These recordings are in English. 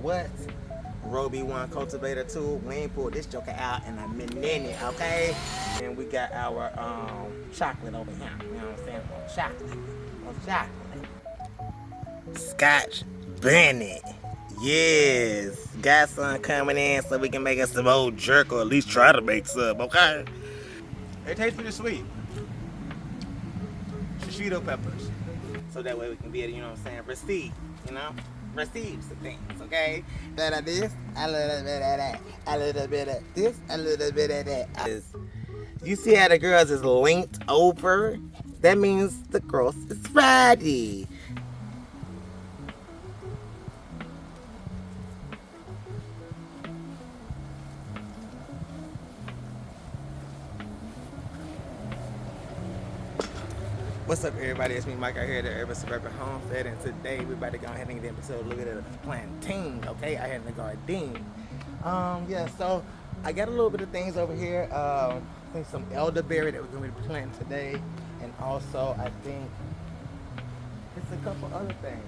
what? Roby 1 cultivator tool. We ain't pulled this joker out in a minute, okay? And we got our chocolate over here. You know what I'm saying? Chocolate. Scotch Bennett. Yes. Got some coming in so we can make us some old jerk, or at least try to make some, okay? It tastes pretty sweet. Shishito peppers. So that way we can be able to, you know what I'm saying, receive some things, okay? Bit of this, a little bit of that, a little bit of this, a little bit of that. You see how the girls is linked over? That means the girls is ready. What's up, everybody? It's me, Mike, out here at the Urban Suburban Homestead, and today we're about to go ahead and get into a look at the plantain, okay? I had in the garden. Yeah, so I got a little bit of things over here. I think some elderberry that we're going to be planting today, and also I think it's a couple other things.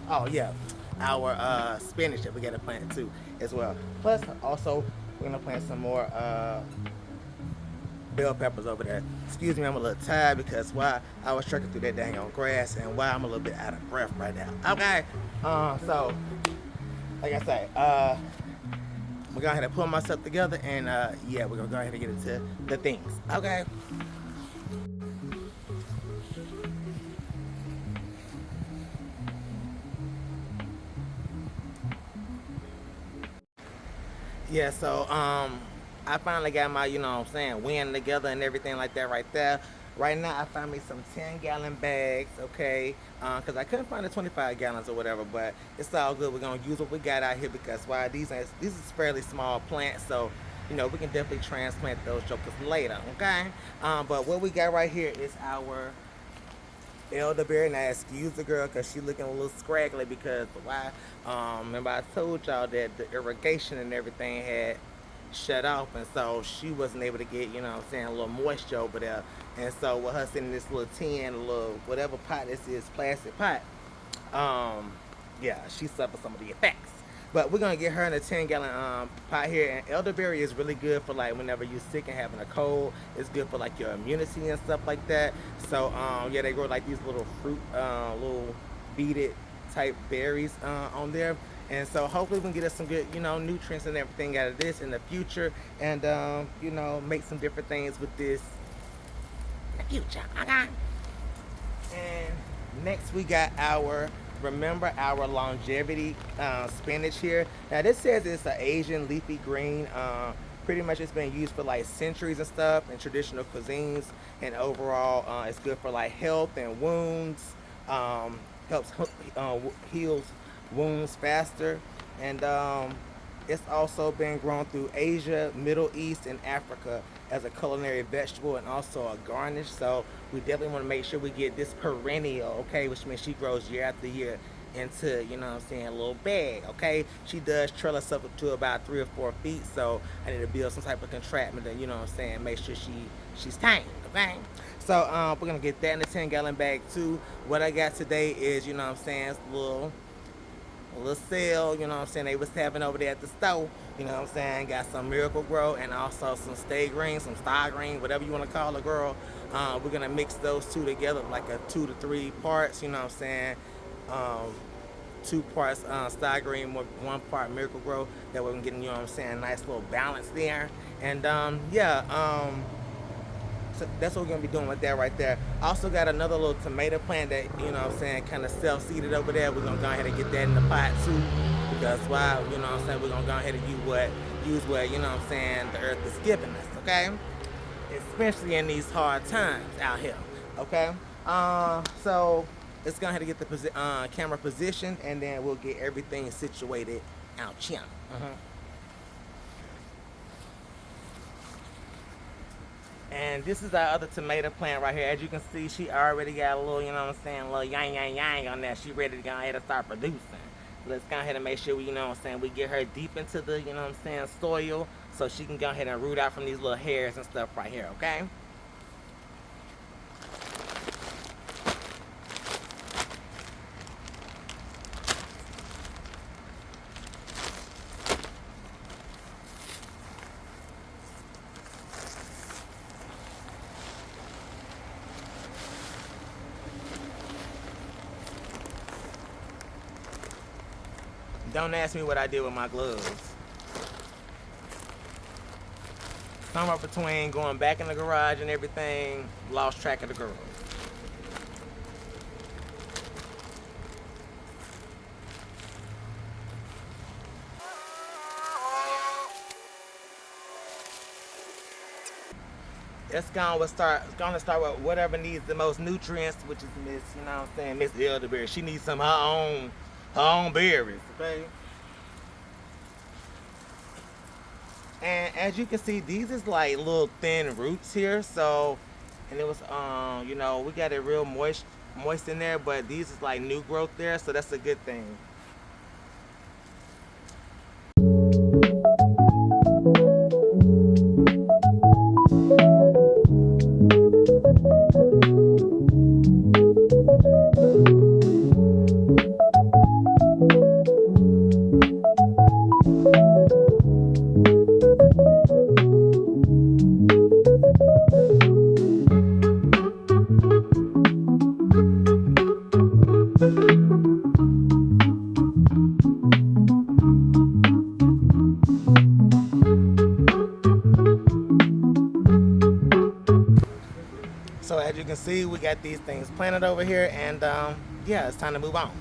Oh yeah, our spinach that we got to plant too, as well. Plus, also we're gonna plant some more bell peppers over there. Excuse me, I'm a little tired because why I was trekking through that dang on grass, and why I'm a little bit out of breath right now. Okay, so like I say, we're gonna have to pull myself together, and yeah, we're gonna go ahead and get into the things. Okay. Yeah, so I finally got my, you know what I'm saying, wind together and everything like that right there. Right now I found me some 10-gallon bags, okay, because I couldn't find the 25 gallons or whatever, but it's all good. We're going to use what we got out here because why these is fairly small plants, so you know we can definitely transplant those jokers later, okay. But what we got right here is our elderberry. Now excuse the girl because she looking a little scraggly because why? Remember I told y'all that the irrigation and everything had shut off, and so she wasn't able to get, you know what I'm saying, a little moisture over there. And so with her sitting in this little tin, a little whatever pot this is, plastic pot, yeah, she suffered some of the effects. But we're gonna get her in a 10-gallon pot here. And elderberry is really good for like whenever you're sick and having a cold. It's good for like your immunity and stuff like that. So yeah, they grow like these little fruit, little beaded type berries on there. And so hopefully we can get us some good, you know, nutrients and everything out of this in the future, and you know, make some different things with this in the future. Okay. And next we got our, remember our longevity spinach here. Now this says it's an Asian leafy green. Pretty much it's been used for like centuries and stuff in traditional cuisines, and overall it's good for like health and wounds. Helps heals wounds faster, and it's also been grown through Asia, Middle East, and Africa as a culinary vegetable and also a garnish. So we definitely want to make sure we get this perennial, okay, which means she grows year after year into, you know what I'm saying, a little bag, okay. She does trellis up to about 3 or 4 feet, so I need to build some type of contraption to, you know what I'm saying, make sure she's tamed, okay. So we're gonna get that in the 10-gallon bag too. What I got today is, you know what I'm saying, it's a little sale, you know what I'm saying, they was having over there at the store, you know what I'm saying. Got some Miracle Grow and also some Stay Green, some Star Green, whatever you want to call it, girl. We're gonna mix those two together like a 2 to 3 parts, you know what I'm saying. 2 parts Star Green, 1 part Miracle Grow. That way we can get, you know what I'm saying, a nice little balance there. And yeah, so that's what we're gonna be doing with that right there. Also got another little tomato plant that, you know what I'm saying, kind of self-seeded over there. We're gonna go ahead and get that in the pot too, because why, you know what I'm saying, we're gonna go ahead and use what, you know what I'm saying, the earth is giving us, okay? Especially in these hard times out here, okay? So let's go ahead and get the camera positioned, and then we'll get everything situated out here. And this is our other tomato plant right here. As you can see, she already got a little, you know what I'm saying, a little yang on there. She ready to go ahead and start producing. So let's go ahead and make sure we, you know what I'm saying, we get her deep into the, you know what I'm saying, soil, so she can go ahead and root out from these little hairs and stuff right here, okay? Don't ask me what I did with my gloves. Somewhere between going back in the garage and everything, lost track of the girls. It's gonna start with whatever needs the most nutrients, which is Miss, you know what I'm saying, Miss Elderberry. She needs some of her own berries, okay? And as you can see, these is like little thin roots here, so and it was you know, we got it real moist in there, but these is like new growth there, so that's a good thing. So as you can see, we got these things planted over here, and yeah, it's time to move on.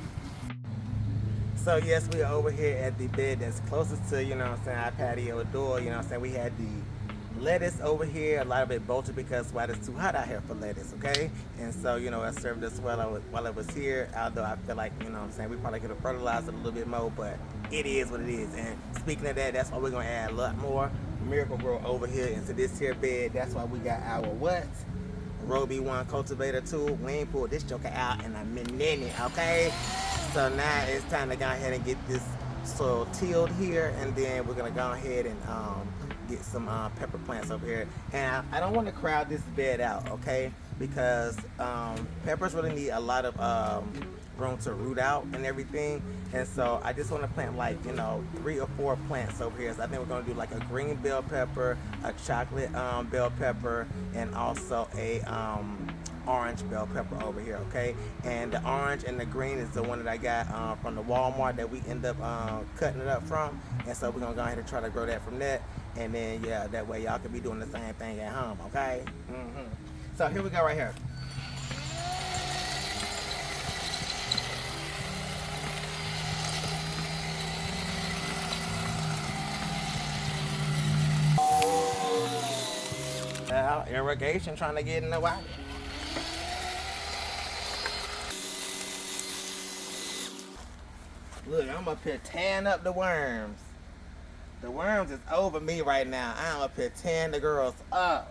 So yes, we are over here at the bed that's closest to, you know what I'm saying, our patio door. You know what I'm saying, we had the lettuce over here, a lot of it bolted because why it's too hot out here for lettuce, okay? And so, you know, I served us while it was here, although I feel like, you know what I'm saying, we probably could have fertilized it a little bit more, but it is what it is. And speaking of that, that's why we're gonna add a lot more Miracle Grow over here into this here bed. That's why we got our what? Roby 1 cultivator tool. We ain't pulled this joker out in a minute, okay? So now it's time to go ahead and get this soil tilled here, and then we're gonna go ahead and get some pepper plants over here. And I don't want to crowd this bed out, okay? Because peppers really need a lot of room to root out and everything. And so I just want to plant like, you know, 3 or 4 plants over here. So I think we're going to do like a green bell pepper, a chocolate bell pepper, and also a orange bell pepper over here, okay? And the orange and the green is the one that I got from the Walmart that we end up cutting it up from. And so we're going to go ahead and try to grow that from that. And then, yeah, that way y'all can be doing the same thing at home, okay? So here we go right here. Irrigation trying to get in the water. Look, I'm up here tearing up the worms. The worms is over me right now. I'm up here tearing the girls up.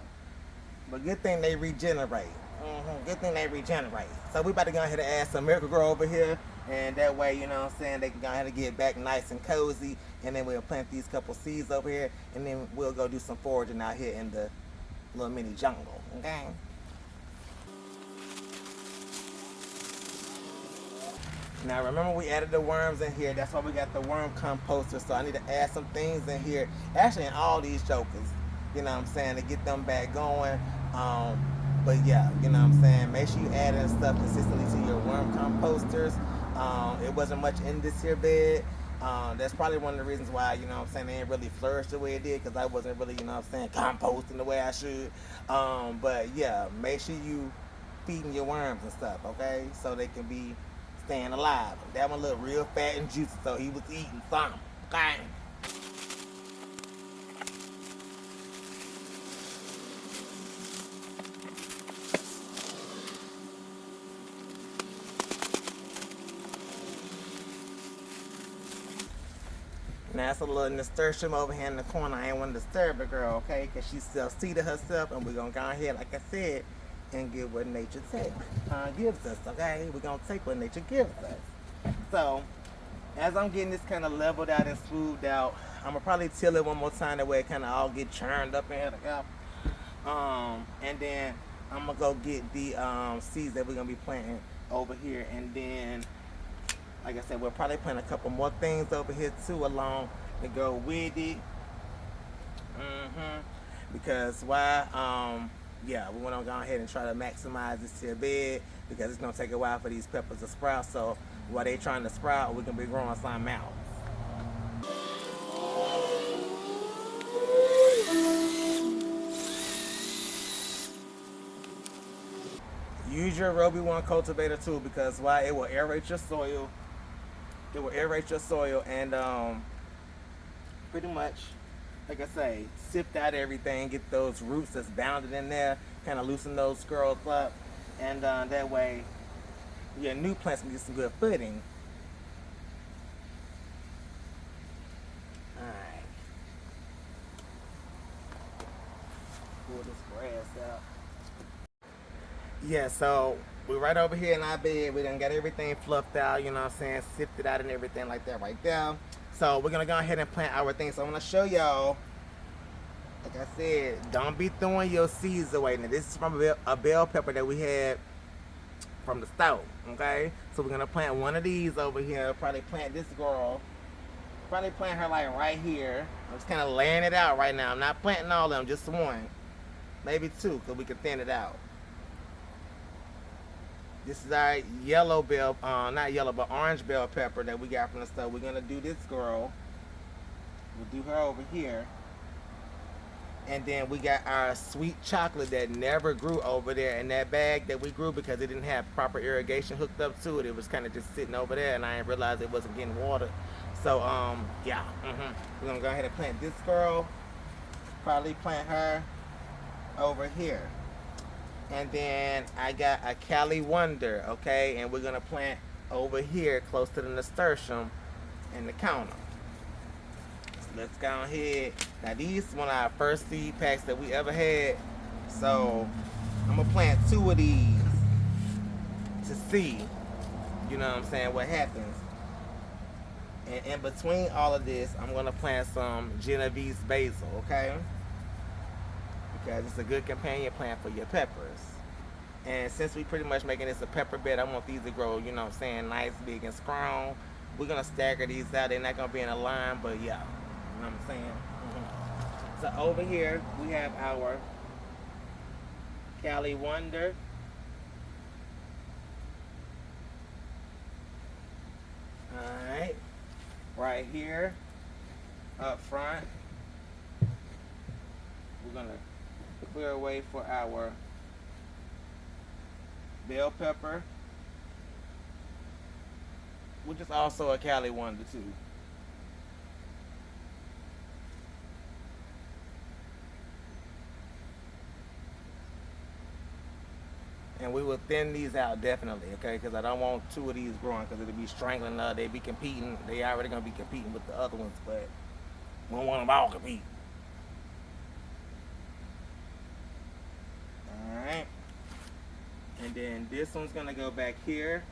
But good thing they regenerate. Good thing they regenerate. So we about to go ahead and add some Miracle Grow over here. And that way, you know what I'm saying, they can go ahead and get back nice and cozy. And then we'll plant these couple seeds over here. And then we'll go do some foraging out here in the little mini jungle, okay? Now remember we added the worms in here. That's why we got the worm composter. So I need to add some things in here. Actually in all these jokers, you know what I'm saying, to get them back going. But yeah, you know what I'm saying, make sure you add in stuff consistently to your worm composters. It wasn't much in this here bed. That's probably one of the reasons why, you know what I'm saying, they didn't really flourish the way it did, because I wasn't really, you know what I'm saying, composting the way I should. But yeah, make sure you feeding your worms and stuff, okay? So they can be staying alive. That one looked real fat and juicy, so he was eating something, okay? Now it's a little nasturtium over here in the corner. I ain't want to disturb the girl, okay? Because she's self-seated herself, and we're going to go ahead, like I said, and give what nature gives us, okay? We're going to take what nature gives us. So, as I'm getting this kind of leveled out and smoothed out, I'm going to probably till it one more time, that way it kind of all get churned up in here. And then I'm going to go get the seeds that we're going to be planting over here, and then like I said, we'll probably plant a couple more things over here too along to go with it. Because why? Yeah, we want to go ahead and try to maximize this here bed, because it's going to take a while for these peppers to sprout. So while they trying to sprout, we can be growing some out. use your Roby One cultivator too, because why? It will aerate your soil. It will aerate your soil and pretty much, like I say, sift out everything, get those roots that's bounded in there, kind of loosen those scrolls up, and that way your new plants can get some good footing. Alright. Pull this grass out. Yeah, so we're right over here in our bed. We done got everything fluffed out, you know what I'm saying, sifted out and everything like that right there. So we're gonna go ahead and plant our thing. So I'm gonna show y'all, like I said, don't be throwing your seeds away. Now this is from a bell pepper that we had from the store, okay? So we're gonna plant one of these over here, probably plant this girl, probably plant her like right here. I'm just kind of laying it out right now. I'm not planting all of them, just one, maybe two, because we can thin it out. This is our yellow bell, not yellow, but orange bell pepper that we got from the store. We're gonna do this girl. We'll do her over here. And then we got our sweet chocolate that never grew over there in that bag that we grew because it didn't have proper irrigation hooked up to it. It was kind of just sitting over there and I didn't realize it wasn't getting watered. So, yeah. We're gonna go ahead and plant this girl. Probably plant her over here. And then I got a Cali Wonder, okay? And we're gonna plant over here close to the nasturtium in the counter. So let's go ahead. Now these one of our first seed packs that we ever had. So I'm gonna plant two of these to see, you know what I'm saying, what happens. And in between all of this, I'm gonna plant some Genovese basil, okay? Because it's a good companion plant for your peppers. And since we pretty much making this a pepper bed, I want these to grow, you know what I'm saying, nice, big, and strong. We're gonna stagger these out. They're not gonna be in a line, but yeah, you know what I'm saying? So over here, we have our Cali Wonder. Alright, right here, up front, we're gonna clear away for our bell pepper, which is also a Cali Wonder too. And we will thin these out definitely, okay? Because I don't want two of these growing because it'll be strangling. They be competing. They already gonna be competing with the other ones, but we don't want them all compete. All right. And then this one's gonna go back here.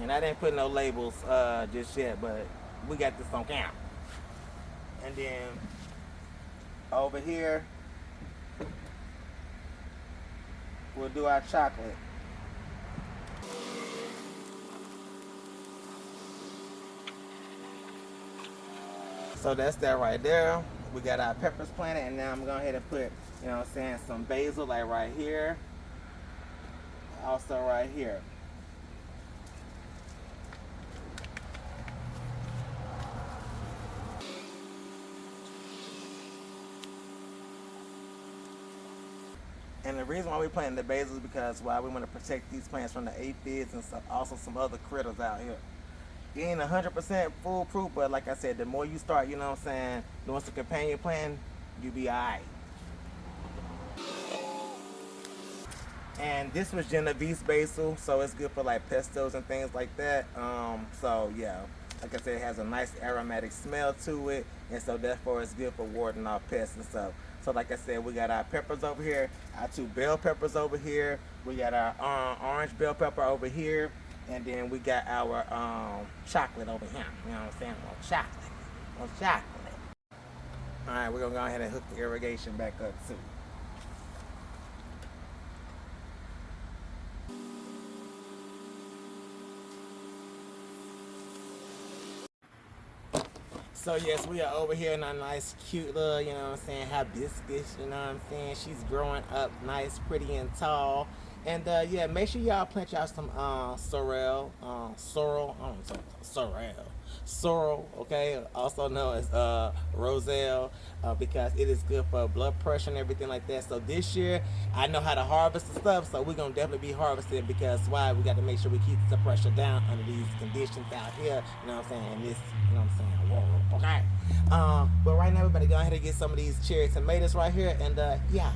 And I didn't put no labels just yet, but we got this on camera. And then over here, we'll do our chocolate. So that's that right there. We got our peppers planted, and now I'm going to go ahead and put, you know what I'm saying, some basil like right here. Also right here. And the reason why we're planting the basil is because why we want to protect these plants from the aphids and also some other critters out here. It ain't 100% foolproof, but like I said, the more you start, you know what I'm saying, doing some companion planting, you'll be alright. And this was Genovese basil, so it's good for like pestos and things like that. So yeah, like I said, it has a nice aromatic smell to it, and so therefore it's good for warding off pests and stuff. So like I said, we got our peppers over here, our two bell peppers over here, we got our orange bell pepper over here, and then we got our chocolate over here. You know what I'm saying? Well, chocolate. All right, we're gonna go ahead and hook the irrigation back up too. So yes, we are over here in a nice, cute little, you know what I'm saying, hibiscus, you know what I'm saying. She's growing up nice, pretty, and tall. And yeah, make sure y'all plant y'all some sorrel, okay, also known as roselle, because it is good for blood pressure and everything like that. So this year, I know how to harvest the stuff, so we're gonna definitely be harvesting because why? We got to make sure we keep the pressure down under these conditions out here. You know what I'm saying? And this, you know what I'm saying? Whoa, okay. But right now, we better go ahead and get some of these cherry tomatoes right here, and yeah.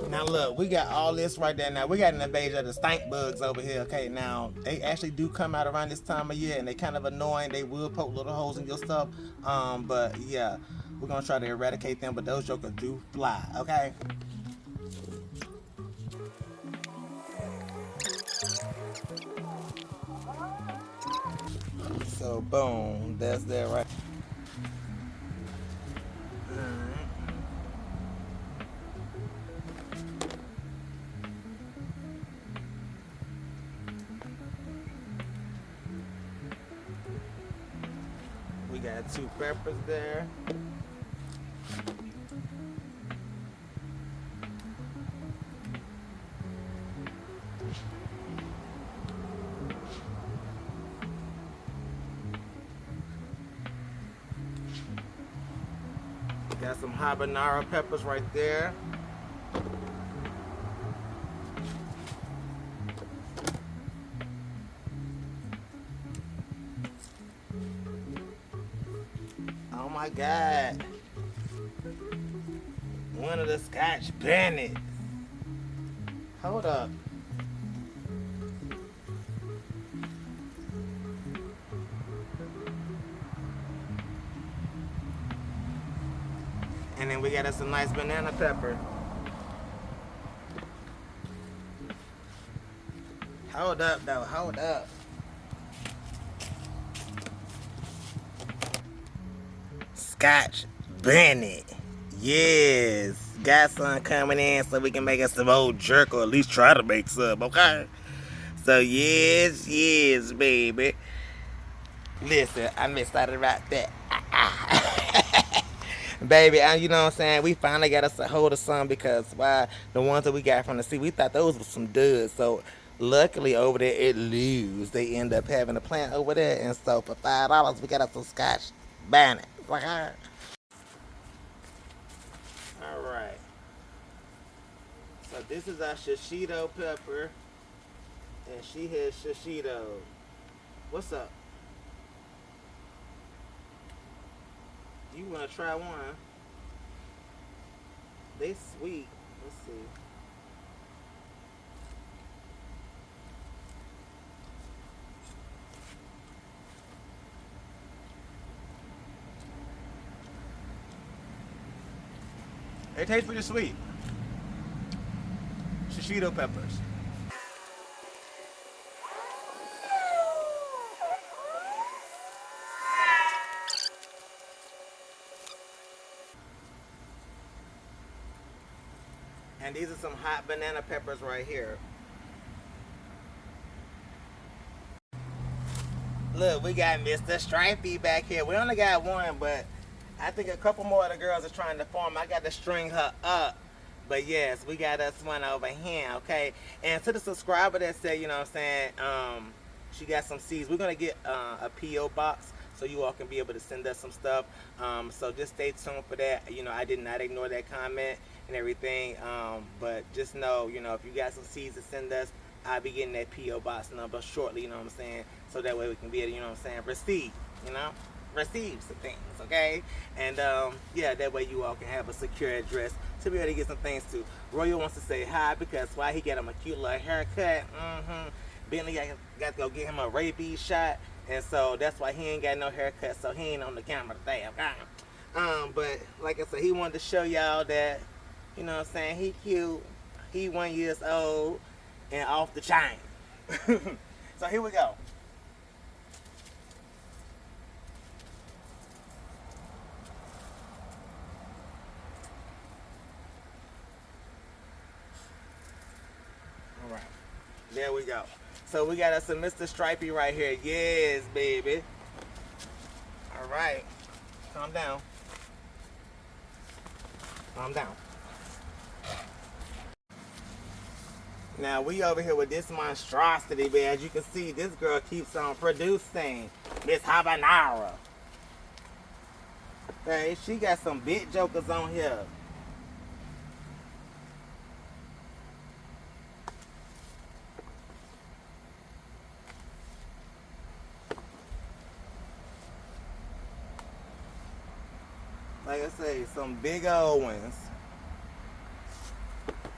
Now look, we got all this right there. Now we got an invasion of the stink bugs over here. Okay, now they actually do come out around this time of year, and they kind of annoying. They will poke little holes in your stuff. But yeah, we're gonna try to eradicate them. But those jokers do fly. Okay. So boom, that's that right. Alright. We got two peppers there. Got some habanero peppers right there. Oh my God. One of the Scotch Bennett. Hold up. And then we got us a nice banana pepper. Hold up though, hold up. Scotch Bennett. Yes. Got some coming in so we can make us some old jerk or at least try to make some, okay? So yes, yes, baby. Listen, I'm excited about that. Baby, you know what I'm saying? We finally got us a hold of some because why? The ones that we got from the sea, we thought those were some duds. So luckily over there at Lou's, they end up having a plant over there. And so for $5, we got us some Scotch Bonnet. Like, all right. So this is our shishito pepper. And she has shishito. What's up? You want to try one? They sweet. Let's see. It tastes pretty sweet. Shishito peppers. And these are some hot banana peppers right here. Look, we got Mr. Stripey back here. We only got one, but I think a couple more of the girls are trying to form. I got to string her up. But yes, we got us one over here, okay? And to the subscriber that said, you know what I'm saying, she got some seeds. We're going to get a P.O. box so you all can be able to send us some stuff. So just stay tuned for that. You know, I did not ignore that comment and everything. But just know, you know, if you got some seeds to send us, I'll be getting that P.O. box number shortly, you know what I'm saying? So that way we can be able to, you know what I'm saying, receive, you know? Receive some things, okay? And yeah, that way you all can have a secure address to be able to get some things too. Royal wants to say hi because why he got him a cute little haircut. Bentley got to go get him a rabies shot, and so that's why he ain't got no haircut, so he ain't on the camera today, okay? But like I said, he wanted to show y'all that, you know what I'm saying, he cute, he 1 year old, and off the chain. So here we go. There we go. So we got us a Mr. Stripey right here. Yes, baby. All right. Calm down. Calm down. Now we over here with this monstrosity, but as you can see, this girl keeps on producing. Miss Habanara. Okay, she got some big jokers on here. Like I say, some big old ones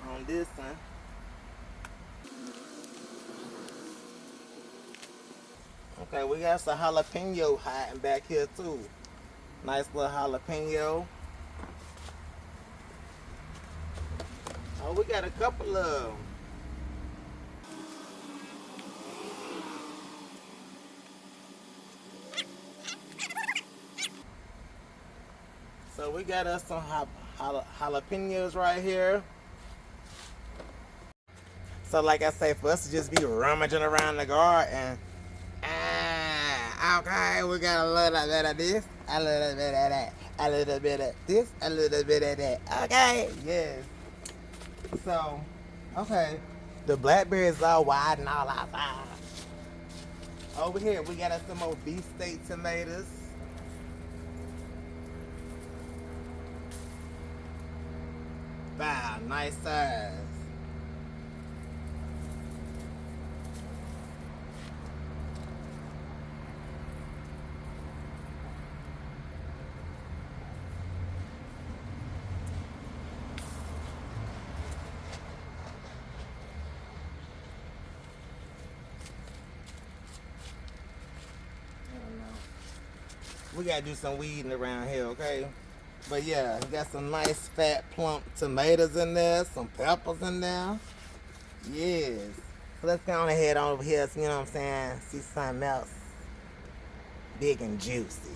on this one. Okay, we got some jalapeno hiding back here too. Nice little jalapeno. Oh, we got a couple of them. So we got us some jalapenos right here. So like I say, for us to just be rummaging around the garden, okay, we got a little bit of this, a little bit of that, a little bit of this, a little bit of that. Okay, yes. So, okay, the blackberries all wide and all outside. Over here, we got us some more beefsteak tomatoes. Wow, nice size. We gotta do some weeding around here, okay? But yeah, we got some nice fat plump tomatoes in there, some peppers in there. Yes. So let's go on ahead over here, so, you know what I'm saying? See something else big and juicy.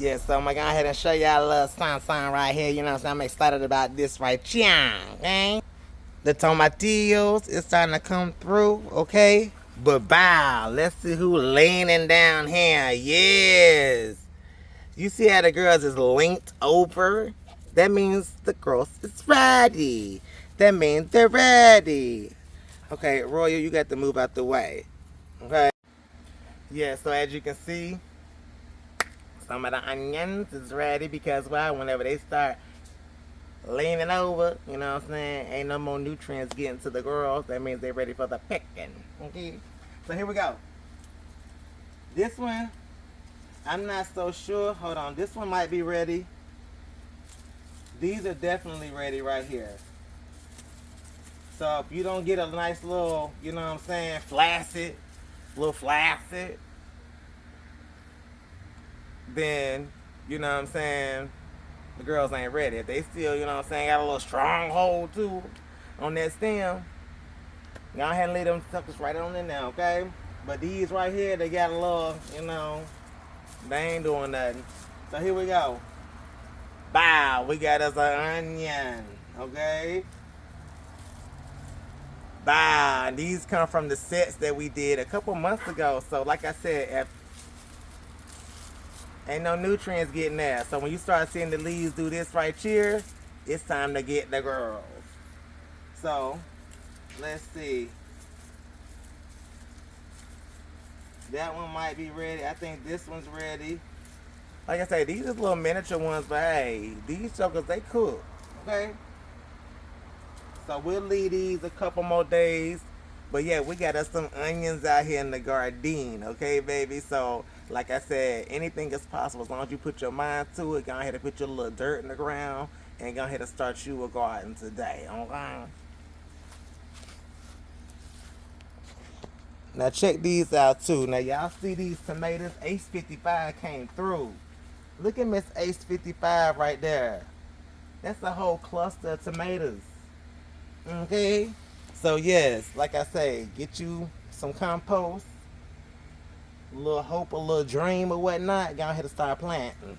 Yeah, so I'm gonna go ahead and show y'all a little something right here, you know what I'm saying? I'm excited about this right here, okay? The tomatillos is starting to come through, okay? But wow, let's see who leaning down here. Yes. You see how the girls is linked over? That means the girls is ready. That means they're ready. Okay, Royal, you got to move out the way. Okay? Yeah, so as you can see, some of the onions is ready because why? Whenever they start leaning over, you know what I'm saying, ain't no more nutrients getting to the girls. That means they're ready for the picking. Okay? So here we go. This one, I'm not so sure. Hold on. This one might be ready. These are definitely ready right here. So if you don't get a nice little, you know what I'm saying, flaccid, then, you know what I'm saying, the girls ain't ready. If they still, you know what I'm saying, got a little stronghold too on that stem, go ahead and leave them suckers right on in there, okay? But these right here, they got a little, you know, they ain't doing nothing. So here we go. Bow, we got us an onion, okay? Bow, these come from the sets that we did a couple months ago. So like I said, if ain't no nutrients getting there. So when you start seeing the leaves do this right here, it's time to get the girls. So, let's see. That one might be ready. I think this one's ready. Like I say, these are little miniature ones, but hey, these jokers, they cook. Okay? So we'll leave these a couple more days. But yeah, we got us some onions out here in the garden. Okay, baby? So, like I said, anything is possible as long as you put your mind to it. Go ahead and put your little dirt in the ground and go ahead and start you a garden today. Okay? Now check these out too. Now y'all see these tomatoes? Ace 55 came through. Look at Miss Ace 55 right there. That's a whole cluster of tomatoes. Okay? So yes, like I say, get you some compost, a little hope, a little dream or whatnot. Go ahead and start planting.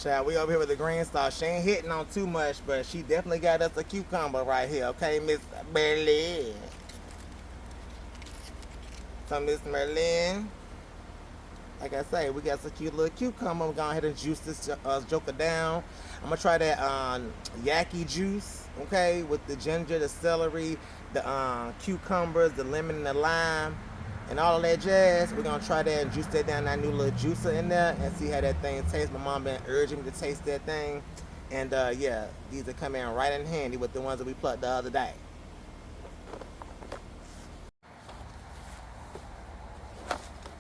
Child, we over here with the green star. She ain't hitting on too much, but she definitely got us a cucumber right here, okay, Miss Berlin. So, Miss Merlin, like I say, we got some cute little cucumber. We're going ahead and juice this joker down. I'm going to try that yaki juice, okay, with the ginger, the celery, the cucumbers, the lemon, and the lime, and all of that jazz. We're going to try that and juice that down, that new little juicer in there, and see how that thing tastes. My mom been urging me to taste that thing. And, yeah, these are coming in right in handy with the ones that we plucked the other day.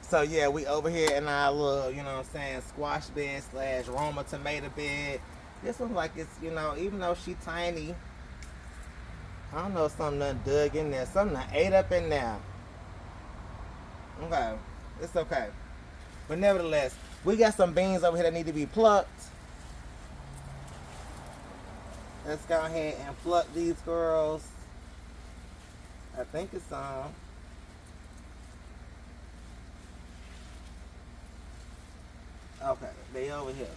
So yeah, we over here in our little, you know what I'm saying, squash bed slash Roma tomato bed. This one's like it's, you know, even though she tiny, I don't know, something done dug in there. Something done ate up in there. Okay, it's okay. But nevertheless, we got some beans over here that need to be plucked. Let's go ahead and pluck these girls. I think it's okay, they over here.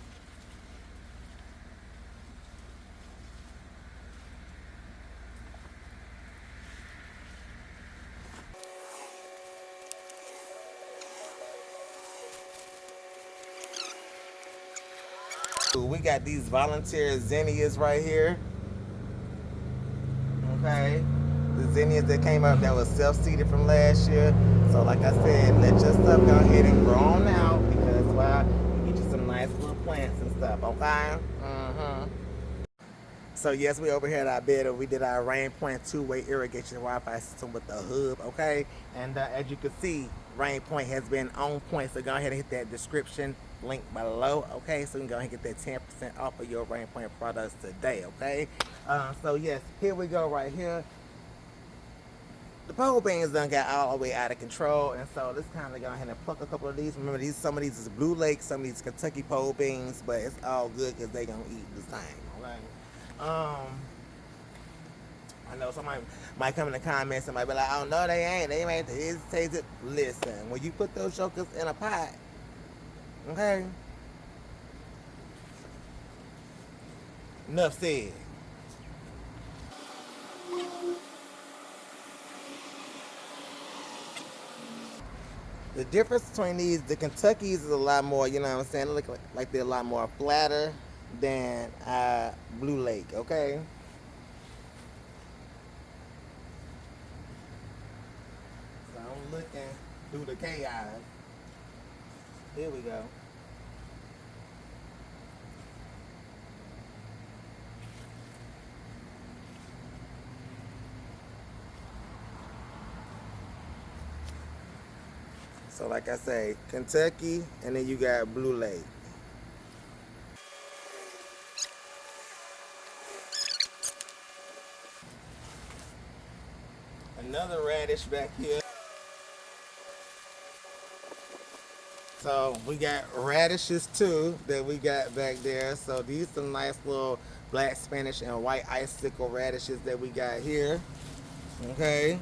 We got these volunteer zinnias right here. Okay. The zinnias that came up that was self-seeded from last year. So like I said, let your stuff go ahead and grow on out because well, you get you some nice little plants and stuff, okay? So yes, we over here at our bed and we did our Rainpoint two-way irrigation Wi-Fi system with the hub, okay? And as you can see, Rainpoint has been on point, so go ahead and hit that description link below, okay? So you can go ahead and get that 10% off of your Rainpoint products today, okay? So yes, here we go right here. The pole beans done got all the way out of control, and so let's kind of go ahead and pluck a couple of these. Remember, some of these is Blue Lake, some of these Kentucky pole beans, but it's all good because they gonna eat the same, okay? I know somebody might come in the comments and might be like, oh no, they ain't. They ain't. It tastes it. Listen, when you put those jokers in a pot, okay? Enough said. The difference between these, the Kentuckys is a lot more, you know what I'm saying? They look like they're a lot more flatter than Blue Lake, okay? So I'm looking through the chaos. Here we go. So like I say, Kentucky, and then you got Blue Lake. Another radish back here. So we got radishes too that we got back there. So these some nice little black Spanish and white icicle radishes that we got here. Okay.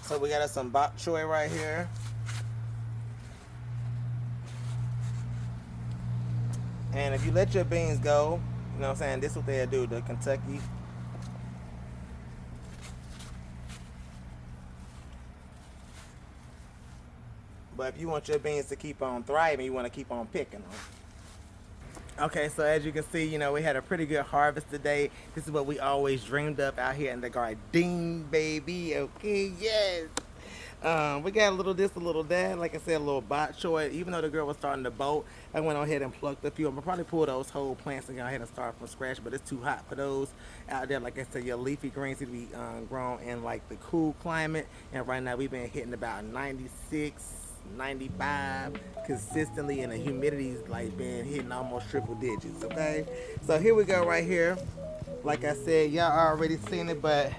So we got us some bok choy right here. And if you let your beans go, you know what I'm saying, this is what they'll do, the Kentucky. But if you want your beans to keep on thriving, you want to keep on picking them. Okay, so as you can see, you know, we had a pretty good harvest today. This is what we always dreamed of out here in the garden, baby. Okay, yes. We got a little this, a little that. Like I said, a little bot short. Even though the girl was starting to bolt, I went on ahead and plucked a few. I'm gonna probably pull those whole plants and go ahead and start from scratch. But it's too hot for those out there. Like I said, your leafy greens need to be grown in like the cool climate. And right now we've been hitting about 96. 95 consistently, and the humidity's like been hitting almost triple digits. Okay, so here we go right here. Like I said, y'all already seen it, but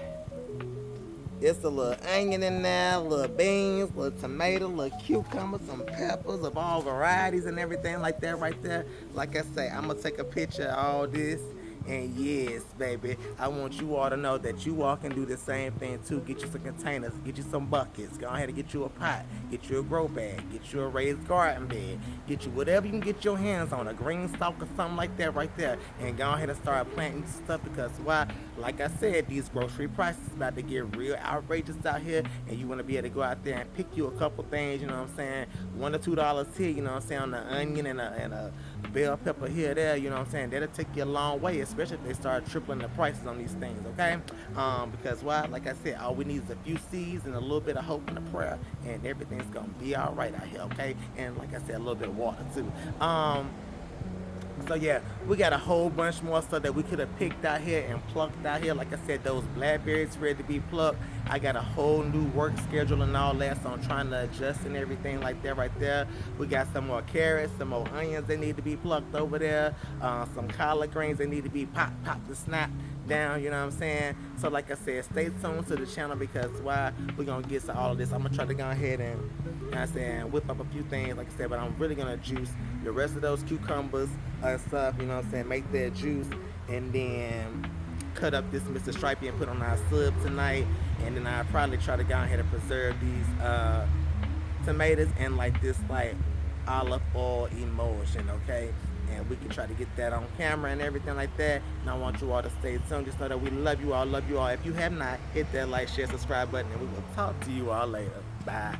it's a little onion in there, little beans, little tomato, little cucumber, some peppers of all varieties and everything like that right there. Like I say, I'm gonna take a picture of all this. And yes, baby, I want you all to know that you all can do the same thing too. Get you some containers, get you some buckets, go ahead and get you a pot, get you a grow bag, get you a raised garden bed, get you whatever you can get your hands on, a green stalk or something like that right there. And go ahead and start planting stuff, because why? Like I said, these grocery prices about to get real outrageous out here, and you want to be able to go out there and pick you a couple things, you know what I'm saying? $1 or $2 here, you know what I'm saying, on the onion and a bell pepper here, there, you know what I'm saying? That'll take you a long way, especially if they start tripling the prices on these things, okay? Because why? Like I said, all we need is a few seeds and a little bit of hope and a prayer, and everything's gonna be all right out here, okay? And like I said, a little bit of water too. So yeah, we got a whole bunch more stuff that we could have picked out here and plucked out here. Like I said, those blackberries ready to be plucked. I got a whole new work schedule and all that, so I'm trying to adjust and everything like that right there. We got some more carrots, some more onions that need to be plucked over there. Some collard greens that need to be pop the snap down, you know what I'm saying? So like I said, stay tuned to the channel, because why? We're gonna get to all of this. I'm gonna try to go ahead and, you know what I'm saying, whip up a few things, like I said, but I'm really gonna juice the rest of those cucumbers and stuff, you know what I'm saying, make that juice, and then cut up this Mr. Stripey and put on our sub tonight. And then I'll probably try to go ahead and preserve these tomatoes in like this like olive oil emulsion, okay? And we can try to get that on camera and everything like that. And I want you all to stay tuned. Just know that we love you all, love you all. If you have not, hit that like, share, subscribe button, and we will talk to you all later. Bye.